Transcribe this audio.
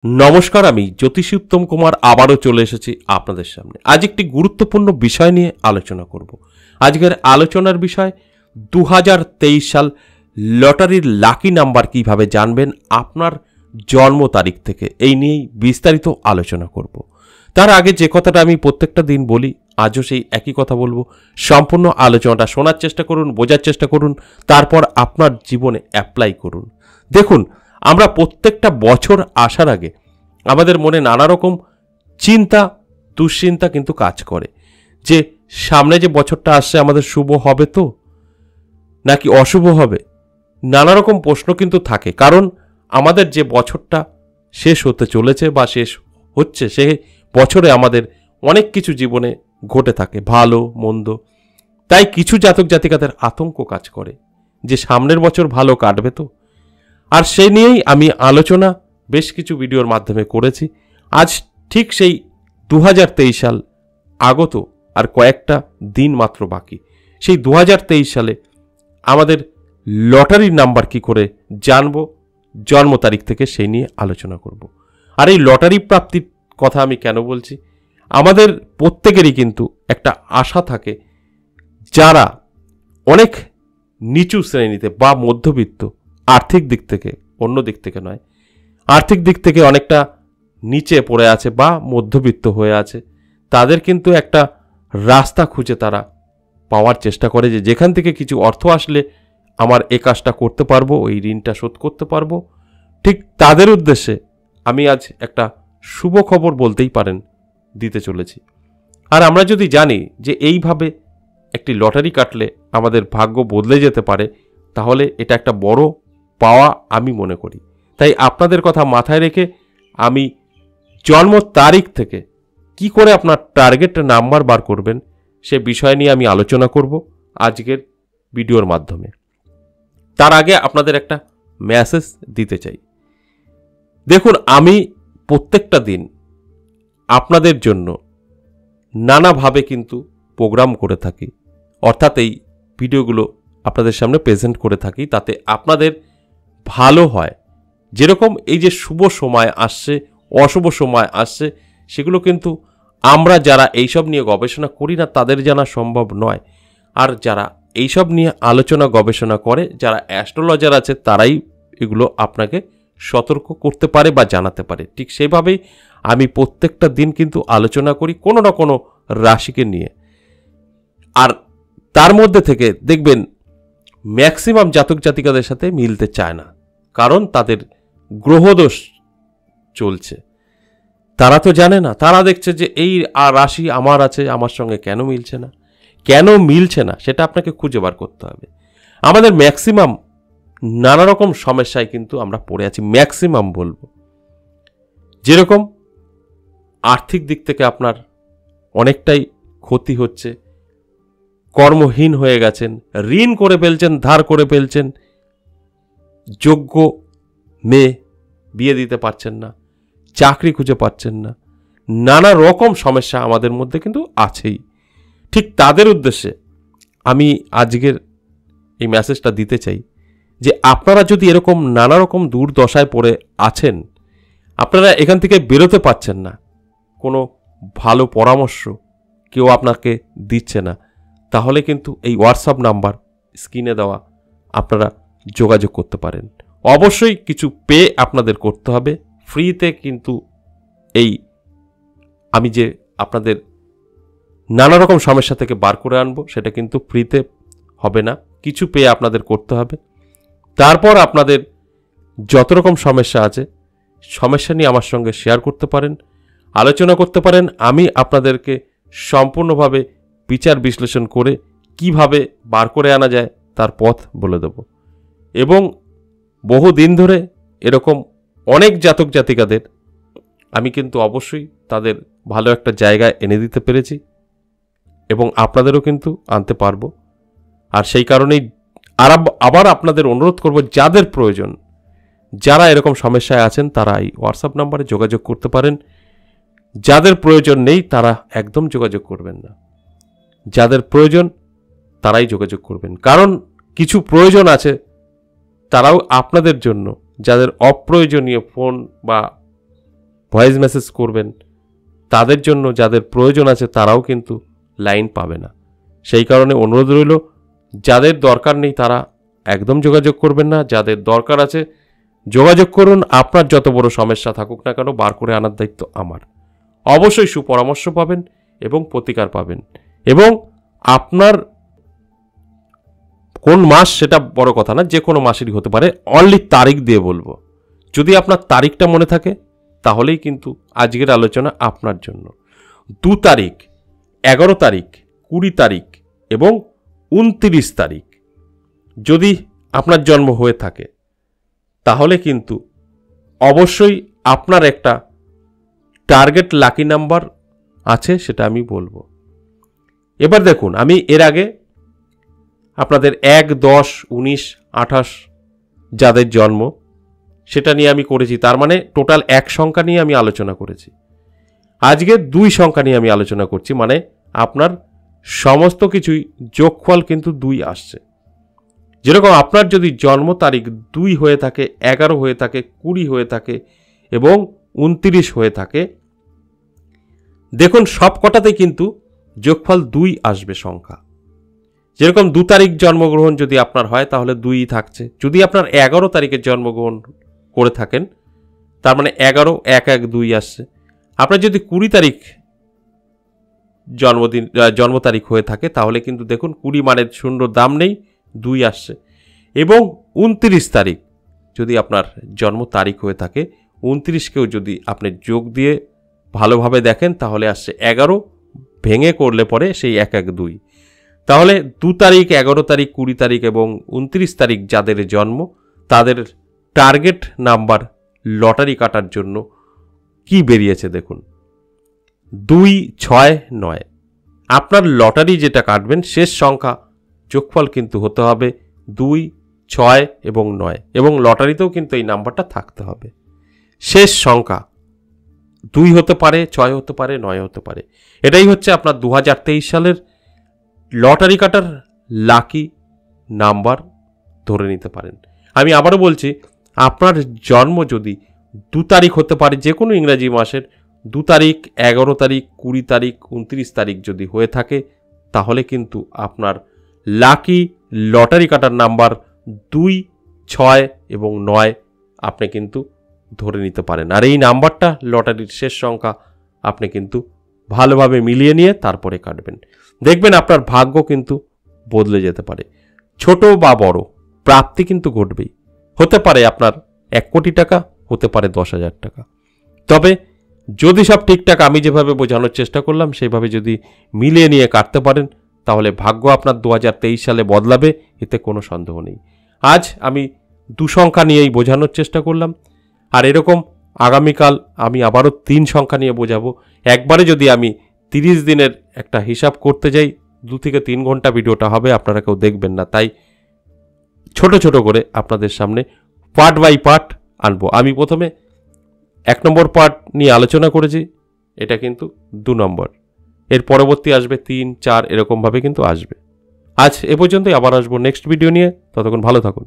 नमस्कार आमी ज्योतिषी उत्तम कुमार आबारो चले एसेছি আপনাদের সামনে। आज একটি গুরুত্বপূর্ণ বিষয় নিয়ে আলোচনা করব। আজকের আলোচনার বিষয় 2023 সাল লটারির লাকি নাম্বার কিভাবে জানবেন আপনার জন্ম তারিখ থেকে, এই নিয়েই বিস্তারিত আলোচনা করব। তার আগে যে কথাটা আমি প্রত্যেকটা দিন বলি, আজও সেই একই কথা বলবো। সম্পূর্ণ আলোচনাটা শোনার চেষ্টা করুন, বোঝার চেষ্টা করুন, তারপর আপনার জীবনে অ্যাপ্লাই করুন। দেখুন, আমরা প্রত্যেকটা বছর আসার আগে আমাদের মনে নানা রকম চিন্তা দুশ্চিন্তা কিন্তু কাজ করে যে সামনে যে বছরটা আসছে আমাদের শুভ হবে তো নাকি অশুভ হবে। নানা রকম প্রশ্ন কিন্তু থাকে, কারণ আমাদের যে বছরটা শেষ হতে চলেছে বা শেষ হচ্ছে, সে বছরে আমাদের অনেক কিছু জীবনে ঘটে থাকে, ভালো মন্দ। তাই কিছু জাতক জাতিকাদের আতঙ্ক কাজ করে যে সামনের বছর ভালো কাটবে তো। আর সেই নিয়েই আমি আলোচনা বেশ কিছু ভিডিওর মাধ্যমে করেছি। আজ ঠিক সেই 2023 সাল আগত আর কয়েকটা দিন মাত্র বাকি। সেই 2023 সালে আমাদের লটারির নাম্বার কি করে জানবো জন্ম তারিখ থেকে, সেই নিয়ে আলোচনা করব। আর এই লটারি প্রাপ্তির কথা আমি কেন বলছি, আমাদের প্রত্যেকেরই কিন্তু একটা আশা থাকে, যারা অনেক নিচু শ্রেণীতে বা মধ্যবিত্ত, আর্থিক দিক থেকে, অন্য দিক থেকে নয়, আর্থিক দিক থেকে অনেকটা নিচে পড়ে আছে বা মধ্যবিত্ত হয়ে আছে, তাদের কিন্তু একটা রাস্তা খুঁজে তারা পাওয়ার চেষ্টা করে যে যেখান থেকে কিছু অর্থ আসলে আমার এ কাজটা করতে পারবো, ওই ঋণটা শোধ করতে পারবো। ঠিক তাদের উদ্দেশ্যে আমি আজ একটা শুভ খবর বলতেই পারেন দিতে চলেছি। আর আমরা যদি জানি যে এইভাবে একটি লটারি কাটলে আমাদের ভাগ্য বদলে যেতে পারে, তাহলে এটা একটা বড় পাওয়া আমি মনে করি। তাই আপনাদের কথা মাথায় রেখে আমি জন্ম তারিখ থেকে কি করে আপনার টার্গেট নাম্বার বার করবেন সে বিষয় নিয়ে আমি আলোচনা করব আজকের ভিডিওর মাধ্যমে। তার আগে আপনাদের একটা মেসেজ দিতে চাই। দেখুন, আমি প্রত্যেকটা দিন আপনাদের জন্য নানাভাবে কিন্তু প্রোগ্রাম করে থাকি, অর্থাৎ এই ভিডিওগুলো আপনাদের সামনে প্রেজেন্ট করে থাকি, তাতে আপনাদের ভালো হয়। যেরকম এই যে শুভ সময় আসছে, অশুভ সময় আসছে, সেগুলো কিন্তু আমরা যারা এইসব নিয়ে গবেষণা করি না তাদের জানা সম্ভব নয়। আর যারা এইসব নিয়ে আলোচনা গবেষণা করে, যারা অ্যাস্ট্রোলজার আছে, তারাই এগুলো আপনাকে সতর্ক করতে পারে বা জানাতে পারে। ঠিক সেইভাবেই আমি প্রত্যেকটা দিন কিন্তু আলোচনা করি কোনো না কোনো রাশিকে নিয়ে। আর তার মধ্যে থেকে দেখবেন ম্যাক্সিমাম জাতক জাতিকাদের সাথে মিলতে চায় না, কারণ তাদের গ্রহদোষ চলছে। তারা তো জানে না, তারা দেখছে যে এই রাশি আমার আছে, আমার সঙ্গে কেন মিলছে না, কেন মিলছে না সেটা আপনাকে খুঁজে বার করতে হবে। আমাদের ম্যাক্সিমাম নানা রকম সমস্যায় কিন্তু আমরা পড়ে আছি, ম্যাক্সিমাম বলবো। যেরকম আর্থিক দিক থেকে আপনার অনেকটাই ক্ষতি হচ্ছে, কর্মহীন হয়ে গেছেন, ঋণ করে ফেলছেন, ধার করে ফেলছেন, যোগ্য মেয়ে বিয়ে দিতে পারছেন না, চাকরি খুঁজে পাচ্ছেন না, নানা রকম সমস্যা আমাদের মধ্যে কিন্তু আছেই। ঠিক তাদের উদ্দেশ্যে আমি আজকের এই মেসেজটা দিতে চাই যে আপনারা যদি এরকম নানা রকম দুর্দশায় পড়ে আছেন, আপনারা এখান থেকে বেরোতে পারছেন না, কোনো ভালো পরামর্শ কেউ আপনাকে দিচ্ছে না, তাহলে কিন্তু এই হোয়াটসঅ্যাপ নাম্বার স্ক্রিনে দেওয়া আপনারা যোগাযোগ করতে পারেন। অবশ্যই কিছু পে আপনাদের করতে হবে, ফ্রিতে কিন্তু এই আমি যে আপনাদের নানা রকম সমস্যা থেকে বার করে আনবো সেটা কিন্তু ফ্রিতে হবে না, কিছু পে আপনাদের করতে হবে। তারপর আপনাদের যত রকম সমস্যা আছে, সমস্যা নিয়ে আমার সঙ্গে শেয়ার করতে পারেন, আলোচনা করতে পারেন। আমি আপনাদেরকে সম্পূর্ণভাবে বিচার বিশ্লেষণ করে কিভাবে বার করে আনা যায় তার পথ বলে দেব। এবং বহু দিন ধরে এরকম অনেক জাতক জাতিকাদের আমি কিন্তু অবশ্যই তাদের ভালো একটা জায়গায় এনে দিতে পেরেছি এবং আপনাদেরও কিন্তু আনতে পারবো। আর সেই কারণেই আবার আপনাদের অনুরোধ করব, যাদের প্রয়োজন, যারা এরকম সমস্যায় আছেন, তারা এই হোয়াটসঅ্যাপ নাম্বারে যোগাযোগ করতে পারেন। যাদের প্রয়োজন নেই তারা একদম যোগাযোগ করবেন না, যাদের প্রয়োজন তারাই যোগাযোগ করবেন। কারণ কিছু প্রয়োজন আছে, তারাও আপনাদের জন্য, যাদের অপ্রয়োজনীয় ফোন বা ভয়েস মেসেজ করবেন, তাদের জন্য যাদের প্রয়োজন আছে তারাও কিন্তু লাইন পাবে না। সেই কারণে অনুরোধ রইল, যাদের দরকার নেই তারা একদম যোগাযোগ করবেন না, যাদের দরকার আছে যোগাযোগ করুন। আপনার যত বড় সমস্যা থাকুক না কেন বার করে আনার দায়িত্ব আমার। অবশ্যই সুপরামর্শ পাবেন এবং প্রতিকার পাবেন। এবং আপনার কোন মাস সেটা বড় কথা না, যে কোনো মাসেরই হতে পারে, অনলি তারিখ দিয়ে বলবো। যদি আপনার তারিখটা মনে থাকে তাহলেই কিন্তু আজকের আলোচনা আপনার জন্য। 2 তারিখ, 11 তারিখ, 20 তারিখ এবং 29 তারিখ যদি আপনার জন্ম হয়ে থাকে তাহলে কিন্তু অবশ্যই আপনার একটা টার্গেট লাকি নাম্বার আছে, সেটা আমি বলবো। এবার দেখুন, আমি এর আগে আপনাদের 1, 10, 19, 28 যাদের জন্ম সেটা নিয়ে আমি করেছি, তার মানে টোটাল 1 সংখ্যা নিয়ে আমি আলোচনা করেছি। আজকে 2 সংখ্যা নিয়ে আমি আলোচনা করছি, মানে আপনার সমস্ত কিছুই যোগফল কিন্তু 2 আসছে। যেরকম আপনার যদি জন্ম তারিখ 2 হয়ে থাকে, 11 হয়ে থাকে, 20 হয়ে থাকে এবং 29 হয়ে থাকে, দেখুন সব কটাতে কিন্তু যোগফল 2 আসবে সংখ্যা। যেরকম 2 তারিখ জন্মগ্রহণ যদি আপনার হয় তাহলে 2 থাকছে। যদি আপনার 11 তারিখে জন্মগ্রহণ করে থাকেন তার মানে 11, 1, 1, 2 আসছে। আপনার যদি 20 তারিখ জন্ম তারিখ হয়ে থাকে তাহলে কিন্তু দেখুন 20 মানের শূন্য দাম নেই, 2 আসছে। এবং 29 তারিখ যদি আপনার জন্ম তারিখ হয়ে থাকে, 29কেও যদি আপনি যোগ দিয়ে ভালোভাবে দেখেন তাহলে আসছে 11, ভেঙে করলে পরে সেই 1, 1, 2। তাহলে 2 তারিখ, 11 তারিখ, 20 তারিখ এবং 29 তারিখ যাদের জন্ম তাদের টার্গেট নাম্বার লটারি কাটার জন্য কি বেরিয়েছে দেখুন, 2, 6, 9। আপনার লটারি যেটা কাটবেন শেষ সংখ্যা যোগফল কিন্তু হতে হবে 2, 6 এবং 9, এবং লটারিতেও কিন্তু এই নাম্বারটা থাকতে হবে। শেষ সংখ্যা 2 হতে পারে, 6 হতে পারে, 9 হতে পারে। এটাই হচ্ছে আপনার 2023 সালের লটারি কাটার লাকি নাম্বার ধরে নিতে পারেন। আমি আবারও বলছি, আপনার জন্ম যদি 2 তারিখ হতে পারে, যে কোনো ইংরাজি মাসের 2 তারিখ, 11 তারিখ, 20 তারিখ, 29 তারিখ যদি হয়ে থাকে তাহলে কিন্তু আপনার লাকি লটারি কাটার নাম্বার 2, 6 এবং 9 আপনি কিন্তু ধরে নিতে পারেন। আর এই নাম্বারটা লটারির শেষ সংখ্যা আপনি কিন্তু ভালোভাবে মিলিয়ে নিয়ে তারপরে কাটবেন। দেখবেন আপনার ভাগ্য কিন্তু বদলে যেতে পারে। ছোট বা বড় প্রাপ্তি কিন্তু ঘটবেই। হতে পারে আপনার 1 কোটি টাকা, হতে পারে 10,000 টাকা। তবে যদি সব ঠিকঠাক আমি যেভাবে বোঝানোর চেষ্টা করলাম সেইভাবে যদি মিলিয়ে নিয়ে কাটতে পারেন তাহলে ভাগ্য আপনার 2023 সালে বদলাবে, এতে কোনো সন্দেহ নেই। আজ আমি 2 সংখ্যা নিয়েই বোঝানোর চেষ্টা করলাম, আর এরকম আগামীকাল আমি আবারও 3 সংখ্যা নিয়ে বোঝাবো। একবারে যদি আমি 30 দিনের একটা হিসাব করতে যাই 2 থেকে 3 ঘন্টা ভিডিওটা হবে, আপনারা কেউ দেখবেন না। তাই ছোট ছোট করে আপনাদের সামনে পার্ট বাই পার্ট আনবো। আমি প্রথমে 1 নম্বর পার্ট নিয়ে আলোচনা করেছি, এটা কিন্তু 2 নম্বর, এর পরবর্তী আসবে 3, 4 এরকমভাবে কিন্তু আসবে। আজ এ পর্যন্তই, আবার আসবো নেক্সট ভিডিও নিয়ে। ততক্ষণ ভালো থাকুন।